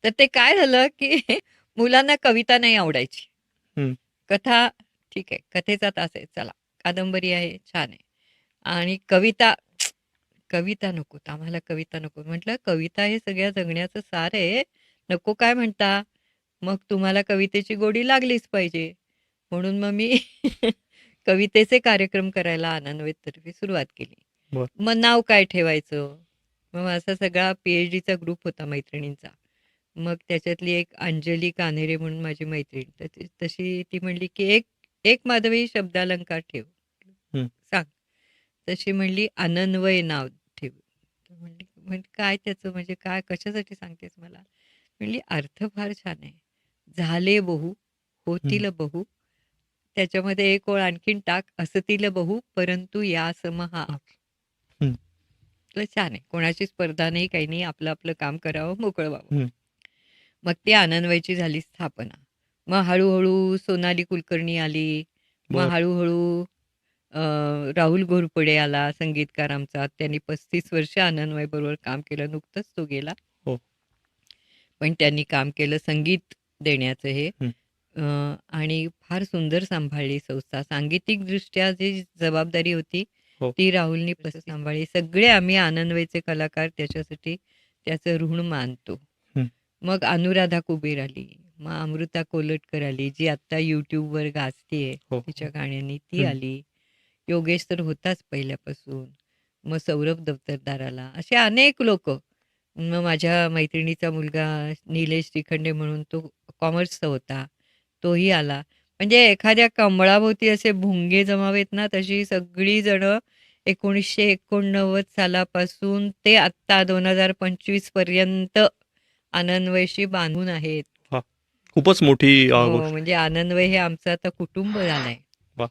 तर ते काय झालं, की मुलांना कविता नाही आवडायची. हं. कथा ठीक आहे, कथेचा तास आहे, चला. कादंबरी आहे, छान आहे. आणि कविता, कविता नकोत, आम्हाला कविता नको. म्हटलं, कविता हे सगळ्या जगण्याचं सार आहे. नको काय म्हणता? मग तुम्हाला कवितेची गोडी लागलीच पाहिजे. म्हणून मग मी कवितेचे कार्यक्रम करायला आनंदवेधतर्फे सुरुवात केली. बरं. मग नाव काय ठेवायचं? मग असा सगळा पी-एच-डीचा ग्रुप होता मैत्रिणींचा. मग त्याच्यातली एक अंजली कान्हेरे म्हणून माझी मैत्रीण, तर तशी ती म्हणली, की "एक एक माधवी शब्दालंकार ठेव." हं. "सांग." तशी म्हणली, "अनन्वय नाव ठेव." तर म्हणली, "म्हणजे काय त्याचं, म्हणजे काय, कशासाठी सांगतेस मला?" म्हणली, "अर्थ फार छान आहे. झाले बहु, हं. होतील बहु, त्याच्यामध्ये एक ओळ आणखीन टाक, असतील बहु, परंतु यासम हा." हं. म्हटलं, छान आहे. कोणाची स्पर्धा नाही, काही नाही. आपलं आपलं काम करावं, मोकळं व्हावं. हं. मग ती आनंदवयची झाली स्थापना. मग हळूहळू सोनाली कुलकर्णी आली. मग बरं. हळूहळू अ, राहुल घोरपडे आला, संगीतकार आमचा. त्यांनी 35 वर्ष आनंदमय बरोबर काम केलं. नुकतंच तो गेला. हो. पण त्यांनी काम केलं संगीत देण्याचं हे. हं. अ, आणि फार सुंदर सांभाळली संस्था. सांगीतिकदृष्ट्या जी जबाबदारी होती, हो. ती राहुलनी सांभाळली. सगळे आम्ही आनंदवयचे कलाकार त्याच्यासाठी त्याचं ऋण मानतो. हं. मग अनुराधा कुबेर आली. मग अमृता कोलटकर आली, जी आत्ता YouTubeवर गाजतीये हो. तिच्या गाण्यांनी, ती हं. आली. योगेश तर होताच पहिल्यापासून. मग सौरभ दफतरदार आला. असे अनेक लोकं. मग माझ्या मैत्रिणीचा मुलगा निलेश श्रीखंडे म्हणून, तो कॉमर्सचा होता. तोही आला. म्हणजे एखाद्या कमळाभोवती असे भुंगे जमावेत ना, तशी सगळी जणं 1989 सालापासून ते आत्ता 2025 पर्यंत आनंदवयशी बांधून आहेत. वाह! खूपच मोठी हो, गोष्ट. म्हणजे आनंदवय हे आमचं आता कुटुंब झालंय. वाह!